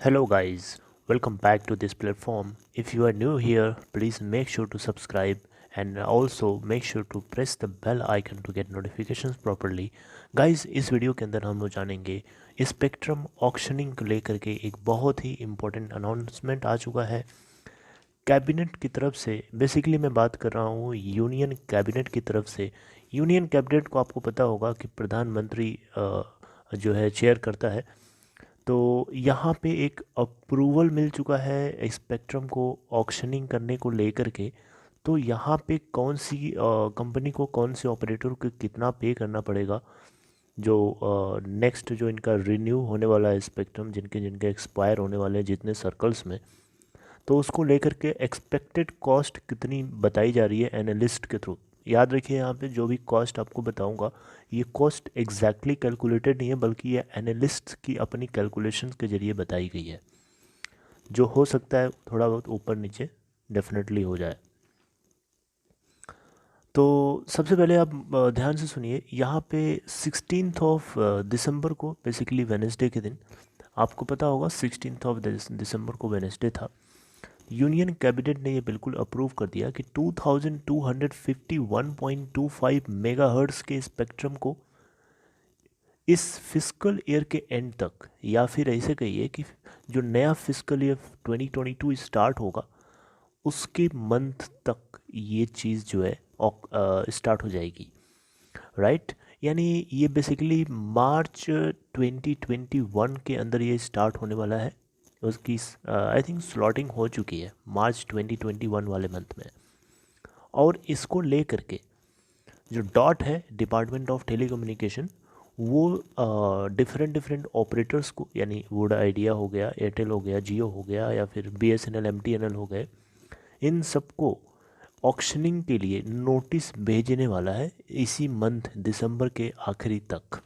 Hello guys, welcome back to this platform. If you are new here, please make sure to subscribe and also make sure to press the bell icon to get notifications properly. Guys, इस video के अंदर हम लोग जानेंगे spectrum auctioning को लेकर के एक बहुत ही इम्पोर्टेंट अनाउंसमेंट आ चुका है कैबिनेट की तरफ से। बेसिकली मैं बात कर रहा हूँ यूनियन कैबिनेट की तरफ से। यूनियन कैबिनेट को आपको पता होगा कि प्रधानमंत्री जो है चेयर करता है। तो यहाँ पे एक अप्रूवल मिल चुका है स्पेक्ट्रम को ऑक्शनिंग करने को लेकर के। तो यहाँ पे कौन सी कंपनी को कौन से ऑपरेटर को कितना पे करना पड़ेगा, जो नेक्स्ट जो इनका रिन्यू होने वाला है स्पेक्ट्रम, जिनके जिनके एक्सपायर होने वाले हैं जितने सर्कल्स में, तो उसको लेकर के एक्सपेक्टेड कॉस्ट कितनी बताई जा रही है एनालिस्ट के थ्रू। याद रखिए, यहाँ पे जो भी कॉस्ट आपको बताऊंगा ये कॉस्ट एग्जैक्टली कैलकुलेटेड नहीं है, बल्कि ये एनालिस्ट की अपनी कैलकुलेशंस के जरिए बताई गई है। जो हो सकता है थोड़ा बहुत ऊपर नीचे डेफिनेटली हो जाए। तो सबसे पहले आप ध्यान से सुनिए। यहाँ पे 16 दिसंबर को, बेसिकली वेनेसडे के दिन, आपको पता होगा 16 दिसंबर को वेनेसडे था, यूनियन कैबिनेट ने ये बिल्कुल अप्रूव कर दिया कि 2251.25 मेगाहर्ट्ज़ के स्पेक्ट्रम को इस फिस्कल ईयर के एंड तक, या फिर ऐसे कहिए कि जो नया फिस्कल ईयर 2022 स्टार्ट होगा उसके मंथ तक ये चीज़ जो है स्टार्ट हो जाएगी, राइट। यानी ये बेसिकली मार्च 2021 के अंदर ये स्टार्ट होने वाला है। उसकी आई थिंक स्लॉटिंग हो चुकी है मार्च 2021 वाले मंथ में। और इसको ले करके जो डॉट है, डिपार्टमेंट ऑफ टेलीकम्युनिकेशन, वो डिफरेंट डिफरेंट ऑपरेटर्स को, यानी वोड आइडिया हो गया, एयरटेल हो गया, जियो हो गया, या फिर BSNL MTNL हो गए, इन सबको ऑक्शनिंग के लिए नोटिस भेजने वाला है इसी मंथ दिसंबर के आखिरी तक।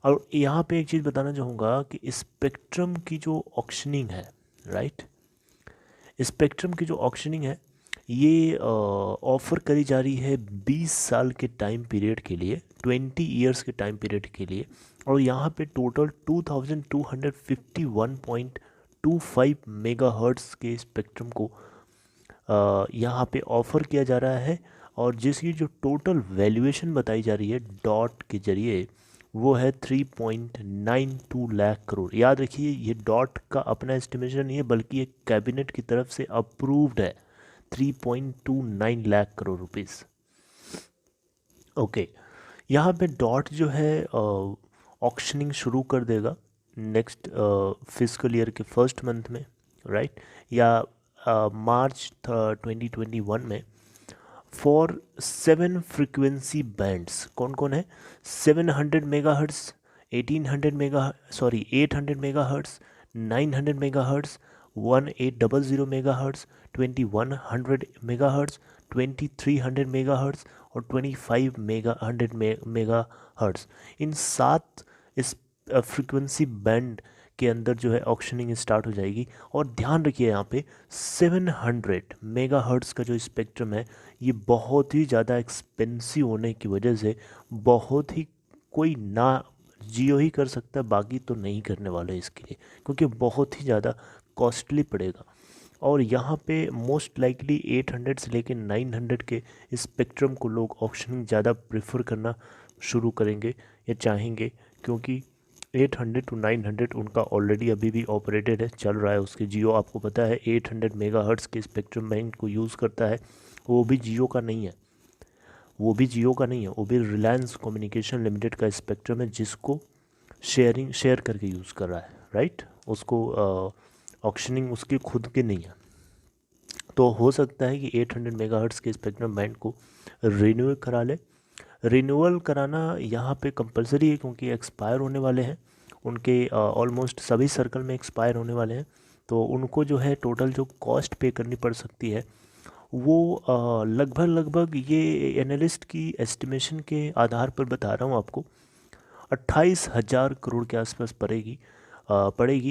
और यहाँ पे एक चीज़ बताना चाहूँगा कि स्पेक्ट्रम की जो ऑक्शनिंग है, राइट, स्पेक्ट्रम की जो ऑक्शनिंग है ये ऑफ़र करी जा रही है 20 साल के टाइम पीरियड के लिए, 20 ईयर्स के टाइम पीरियड के लिए। और यहाँ पे टोटल 2251.25 मेगाहर्ट्ज़ के स्पेक्ट्रम को यहाँ पे ऑफ़र किया जा रहा है। और जिसकी जो टोटल वैल्यूएशन बताई जा रही है डॉट के जरिए, वो है 3.92 लाख करोड़। याद रखिए, ये डॉट का अपना एस्टिमेशन नहीं है, बल्कि ये कैबिनेट की तरफ से अप्रूव्ड है, 3.29 लाख करोड़ रुपीस। ओके, यहाँ पे डॉट जो है ऑक्शनिंग शुरू कर देगा नेक्स्ट फिजिकल ईयर के फर्स्ट मंथ में, राइट, या मार्च 2021 में, फॉर 7 फ्रिक्वेंसी बैंड्स। कौन कौन है? 700 megahertz, 800 megahertz, 900 megahertz, 1800 megahertz, 2100 megahertz, 2300 megahertz और 2500 मेगाहर्ट्ज़। इन 7 इस फ्रिक्वेंसी बैंड के अंदर जो है ऑक्शनिंग स्टार्ट हो जाएगी। और ध्यान रखिए, यहाँ पे 700 मेगाहर्ट्ज़ का जो स्पेक्ट्रम है ये बहुत ही ज़्यादा एक्सपेंसिव होने की वजह से बहुत ही, कोई ना जियो ही कर सकता है, बाकी तो नहीं करने वाले इसके लिए, क्योंकि बहुत ही ज़्यादा कॉस्टली पड़ेगा। और यहाँ पे मोस्ट लाइकली 800 से लेकर 900 के स्पेक्ट्रम को लोग ऑक्शनिंग ज़्यादा प्रेफर करना शुरू करेंगे या चाहेंगे, क्योंकि 800 टू 900 उनका ऑलरेडी अभी भी ऑपरेटेड है, चल रहा है उसके। जियो आपको पता है 800 मेगाहर्ट्ज़ के स्पेक्ट्रम बैंड को यूज़ करता है, वो भी जियो का नहीं है, वो भी रिलायंस कम्युनिकेशन लिमिटेड का स्पेक्ट्रम है, जिसको शेयर करके यूज़ कर रहा है, राइट। उसको ऑक्शनिंग उसकी खुद के नहीं है। तो हो सकता है कि 800 मेगाहर्ट्ज़ के स्पेक्ट्रम बैंड को रिन्यू करा ले। रिन्यूअल कराना यहाँ पे कंपलसरी है, क्योंकि एक्सपायर होने वाले हैं उनके, ऑलमोस्ट सभी सर्कल में एक्सपायर होने वाले हैं। तो उनको जो है टोटल जो कॉस्ट पे करनी पड़ सकती है, वो लगभग ये एनालिस्ट की एस्टिमेशन के आधार पर बता रहा हूँ आपको, 28,000 करोड़ के आसपास पड़ेगी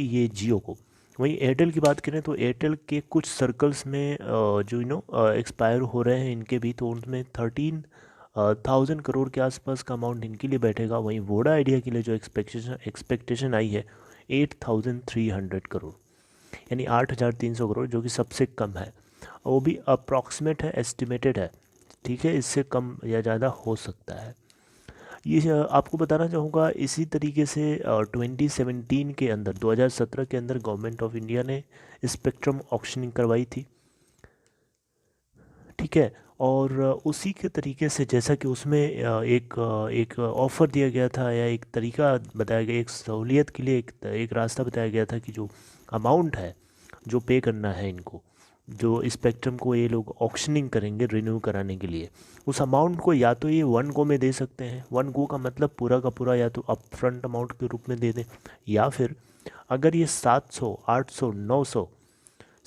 ये जियो को। वहीं एयरटेल की बात करें तो एयरटेल के कुछ सर्कल्स में जो एक्सपायर हो रहे हैं इनके भी, तो उनमें 13,000 करोड़ के आसपास का अमाउंट इनके लिए बैठेगा। वहीं वोडा आइडिया के लिए जो एक्सपेक्टेशन आई है 8,300 करोड़, यानी 8,300 करोड़, जो कि सबसे कम है। वो भी अप्रॉक्सीमेट है, एस्टिमेटेड है, ठीक है, इससे कम या ज़्यादा हो सकता है। ये आपको बताना चाहूँगा, इसी तरीके से 2017 के अंदर, 2017 के अंदर गवर्नमेंट ऑफ इंडिया ने स्पेक्ट्रम ऑक्शनिंग करवाई थी, ठीक है। और उसी के तरीके से जैसा कि उसमें एक ऑफ़र दिया गया था, या एक तरीका बताया गया, एक सहूलियत के लिए एक रास्ता बताया गया था कि जो अमाउंट है जो पे करना है इनको, जो स्पेक्ट्रम को ये लोग ऑक्शनिंग करेंगे रिन्यू कराने के लिए, उस अमाउंट को या तो ये वन गो में दे सकते हैं। वन गो का मतलब पूरा का पूरा या तो अप फ्रंट अमाउंट के रूप में दे दें, या फिर अगर ये 700, 800, 900,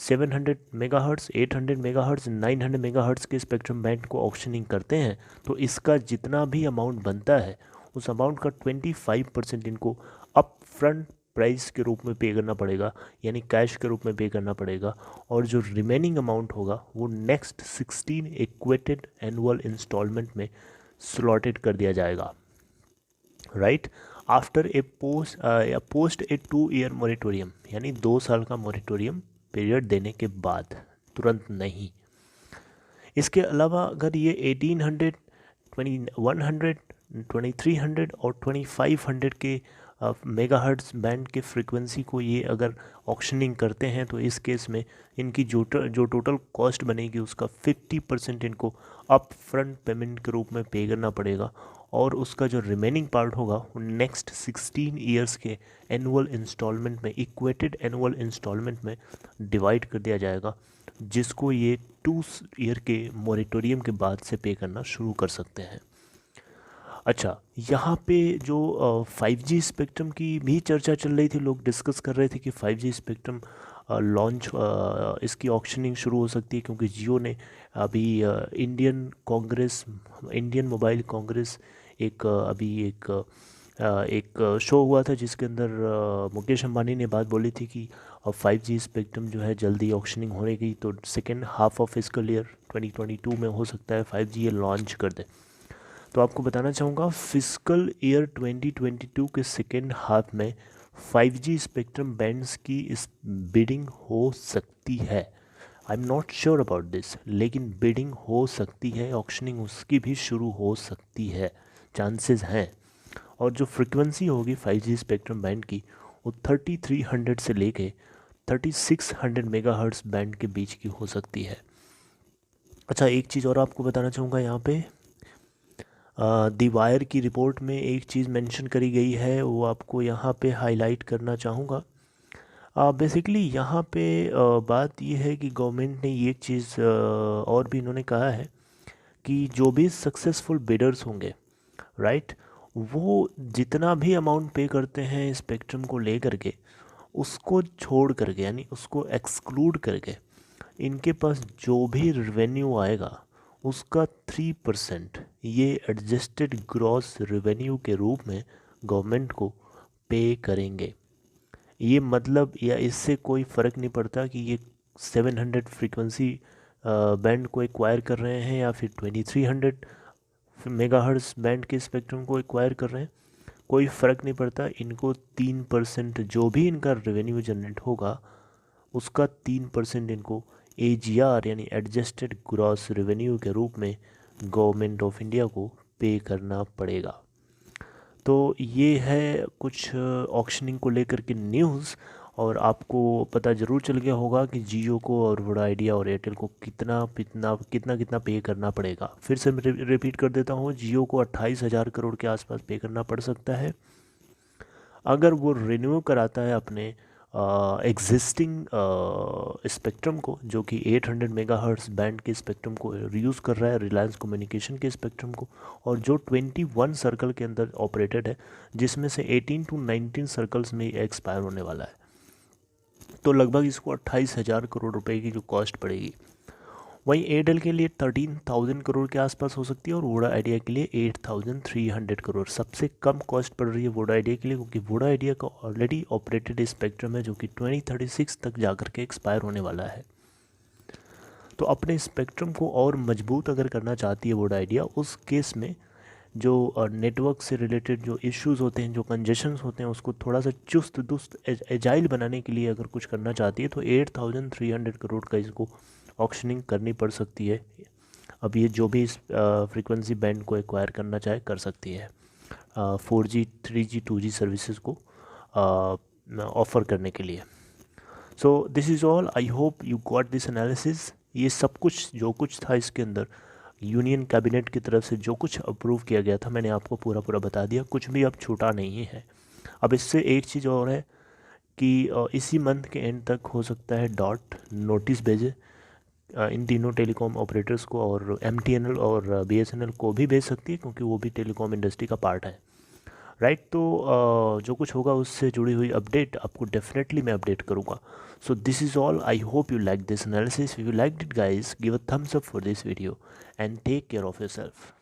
700 मेगाहर्ट्ज़, 800 मेगाहर्ट्ज़, 900 मेगाहर्ट्ज़ के स्पेक्ट्रम बैंड को ऑक्शनिंग करते हैं, तो इसका जितना भी अमाउंट बनता है उस अमाउंट का 25% इनको अप फ्रंट प्राइस के रूप में पे करना पड़ेगा, यानी कैश के रूप में पे करना पड़ेगा। और जो रिमेनिंग अमाउंट होगा वो नेक्स्ट 16 इक्वेटेड एनुअल इंस्टॉलमेंट में स्लॉटेड कर दिया जाएगा, right. After a post A 2 year moratorium, यानी 2 साल का मोरेटोरियम पीरियड देने के बाद, तुरंत नहीं। इसके अलावा अगर ये 1800, 2100, 2300 और 2500 के मेगाहर्ट्ज़ बैंड के फ्रीक्वेंसी को ये अगर ऑक्शनिंग करते हैं, तो इस केस में इनकी जो टोटल कॉस्ट बनेगी उसका 50% इनको अप फ्रंट पेमेंट के रूप में पे करना पड़ेगा, और उसका जो रिमेनिंग पार्ट होगा वो नेक्स्ट 16 ईयर्स के एनुअल इंस्टॉलमेंट में, इक्वेटेड एनुअल इंस्टॉलमेंट में डिवाइड कर दिया जाएगा, जिसको ये 2 ईयर के मोरेटोरियम के बाद से पे करना शुरू कर सकते हैं। अच्छा, यहाँ पे जो 5G स्पेक्ट्रम की भी चर्चा चल रही थी, लोग डिस्कस कर रहे थे कि 5G स्पेक्ट्रम लॉन्च, इसकी ऑक्शनिंग शुरू हो सकती है, क्योंकि जियो ने अभी इंडियन मोबाइल कांग्रेस एक शो हुआ था जिसके अंदर मुकेश अंबानी ने बात बोली थी कि 5G स्पेक्ट्रम जो है जल्दी ऑक्शनिंग होने की, तो second half of fiscal year 2022 में हो सकता है 5G ये लॉन्च कर दे। तो आपको बताना चाहूँगा, फिस्कल ईयर 2022 के सेकेंड हाफ में 5G स्पेक्ट्रम बैंड्स की इस बिडिंग हो सकती है। I am not sure about this, लेकिन बिडिंग हो सकती है, ऑक्शनिंग उसकी भी शुरू हो सकती है, चांसेस हैं। और जो फ्रिक्वेंसी होगी 5G स्पेक्ट्रम बैंड की, वो 3300 से लेके 3600 मेगाहर्ट्ज़ बैंड के बीच की हो सकती है। अच्छा, एक चीज़ और आपको बताना चाहूँगा, यहाँ पे दी वायर की रिपोर्ट में एक चीज़ मेंशन करी गई है, वो आपको यहाँ पे हाईलाइट करना चाहूँगा। बेसिकली यहाँ पे बात ये है कि गवर्नमेंट ने ये चीज़ और भी इन्होंने कहा है कि जो भी सक्सेसफुल बिडर्स होंगे, राइट, वो जितना भी अमाउंट पे करते हैं स्पेक्ट्रम को ले करके, उसको छोड़ करके, यानी उसको एक्सक्लूड करके, इनके पास जो भी रेवेन्यू आएगा उसका 3% ये एडजस्टेड ग्रॉस रेवेन्यू के रूप में गवर्नमेंट को पे करेंगे। ये मतलब, या इससे कोई फ़र्क नहीं पड़ता कि ये 700 फ्रीक्वेंसी बैंड को एक्वायर कर रहे हैं या फिर 2300 मेगाहर्ट्ज़ बैंड के स्पेक्ट्रम को एक्वायर कर रहे हैं, कोई फ़र्क नहीं पड़ता। इनको 3% जो भी इनका रेवेन्यू जनरेट होगा उसका 3% इनको AGR यानी एडजस्टेड ग्रॉस रेवेन्यू के रूप में गवर्नमेंट ऑफ इंडिया को पे करना पड़ेगा। तो ये है कुछ ऑक्शनिंग को लेकर के न्यूज़, और आपको पता ज़रूर चल गया होगा कि जियो को और वोडा आइडिया और एयरटेल को कितना पे करना पड़ेगा। फिर से मैं रिपीट कर देता हूँ, जियो को 28,000 करोड़ के आसपास पे करना पड़ सकता है अगर वो रिन्यू कराता है अपने एग्जिस्टिंग स्पेक्ट्रम को, जो कि 800 मेगाहर्ट्ज़ बैंड के स्पेक्ट्रम को रीयूज़ कर रहा है, रिलायंस कम्युनिकेशन के स्पेक्ट्रम को, और जो 21 सर्कल के अंदर ऑपरेटेड है, जिसमें से 18 to 19 सर्कल्स में एक्सपायर होने वाला है। तो लगभग इसको 28,000 करोड़ रुपए की जो कॉस्ट पड़ेगी। वहीं एयरटेल के लिए 13,000 करोड़ के आसपास हो सकती है, और वोडा आइडिया के लिए 8,300 करोड़। सबसे कम कॉस्ट पड़ रही है वोडा आइडिया के लिए, क्योंकि वोडा आइडिया का ऑलरेडी ऑपरेटेड स्पेक्ट्रम है जो कि 2036 तक जाकर के एक्सपायर होने वाला है। तो अपने स्पेक्ट्रम को और मजबूत अगर करना चाहती है वोडा आइडिया, उस केस में जो नेटवर्क से रिलेटेड जो इश्यूज़ होते हैं, जो कंजेशंस होते हैं, उसको थोड़ा सा चुस्त दुस्त एजाइल बनाने के लिए अगर कुछ करना चाहती है तो 8,300 करोड़ का इसको ऑक्शनिंग करनी पड़ सकती है। अब ये जो भी इस फ्रीक्वेंसी बैंड को एक्वायर करना चाहे कर सकती है 4G 3G 2G सर्विसेज को ऑफ़र करने के लिए। So this is all, I hope you got this analysis. ये सब कुछ जो कुछ था इसके अंदर, यूनियन कैबिनेट की तरफ से जो कुछ अप्रूव किया गया था, मैंने आपको पूरा पूरा बता दिया, कुछ भी अब छूटा नहीं है। अब इससे एक चीज़ और है कि इसी मंथ के एंड तक हो सकता है डॉट नोटिस भेजे इन तीनों टेलीकॉम ऑपरेटर्स को, और MTNL और BSNL को भी भेज सकती है क्योंकि वो भी टेलीकॉम इंडस्ट्री का पार्ट है, राइट। तो जो कुछ होगा उससे जुड़ी हुई अपडेट आपको डेफिनेटली मैं अपडेट करूँगा। So this is all, I hope you like this analysis. If you liked it guys, give a thumbs up for this video and take care of yourself.